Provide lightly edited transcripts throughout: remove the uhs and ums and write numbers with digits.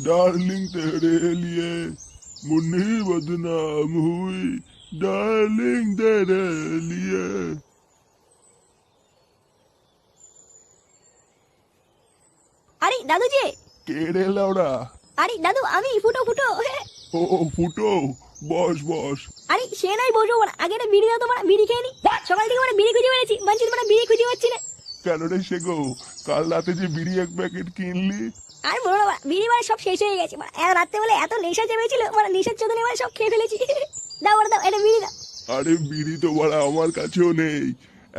Darling तेरे लिए मुन्नी बदनाम हुई डार्लिंग तेरे लिए। আরে দাদু যে। কে রে লাউড়া? আরে দাদু আমি ফুটো ফুটো। ও ফুটো, বস বস। আরে সে নাই বসবো না, আগে একটা বিড়ি দাও তো, মানে বিড়ি খেয়ে নি। সকাল থেকে মানে বিড়ি খুঁজে বেড়েছি, মানছি মানে বিড়ি খুঁজে পাচ্ছি না। কেন রে সে গো, কাল রাতে যে বিড়ি এক প্যাকেট কিনলি? আর বলো না, বিড়ি মানে সব শেষ হয়ে গেছে, মানে রাত্রে বেলা এত নেশা চেপেছিল, মানে নেশার চোদনে মানে সব খেয়ে ফেলেছি। দাও দাও এটা বিড়ি দাও। আরে বিড়ি তো বাড়া আমার কাছেও নেই,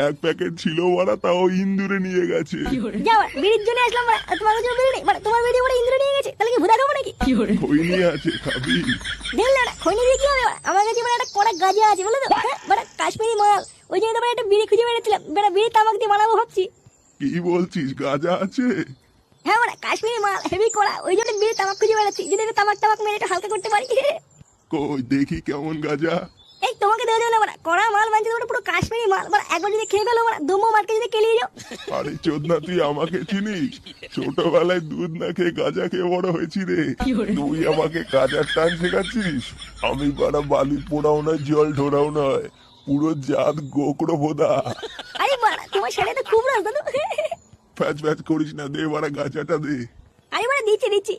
এক প্যাকেট ছিল বাড়া, তাও ইন্দুরে নিয়ে গেছে। যাও বিড়ির জন্য আসলাম, মানে তোমার কাছে বিড়ি নেই, মানে তোমার বিড়ি মানে ইন্দ্র নিয়ে গেছে, তাহলে কি ভুদা খাবো নাকি? খৈনি আছে, খাবি? দেখলে না খৈনি দিয়ে কি হবে? আমার কাছে মানে একটা কড়া গাঁজা আছে, বলে তো মানে কাশ্মীরি মাল। ওই জন্য তোমার একটা বিড়ি খুঁজে বেড়েছিলাম, বেটা বিড়ি তামাক দিয়ে বানাবো ভাবছি। কি বলছিস, গাঁজা আছে? হ্যাঁ মানে কাশ্মীরি মাল হেভি কড়া, ওই জন্য বিড়ি তামাক খুঁজে বেড়াচ্ছি, যদি একটু তামাক টামাক মেরে একটু হালকা করতে পারি। কই দেখি কেমন গাঁজা। এই তোমাকে দেওয়া যাবে না, মানে কড়া মাল মানছি, তোমার পুরো কাশ্মীরি মাল, মানে একবার যদি খেয়ে ফেলো মানে দমো মার্কে যদি কেলিয়ে যাও। আরে চোদনা, তুই আমাকে চিনিস? ছোটবেলায় দুধ না খেয়ে গাঁজা খেয়ে বড় হয়েছি রে। তুই আমাকে গাঁজার টান শেখাচ্ছিস? আমি বাড়া বালি পোড়াও নয়, জল ঢোড়াও নয়, পুরো জাত গোকড়ো ভোদা। আরে বাড়া তোমার ছেলে তো খুব রাজ দাদু। ফ্যাচ ফ্যাচ করিস না, দে বাড়া গাঁজাটা দে। আরে বাড়া দিচ্ছি দিচ্ছি।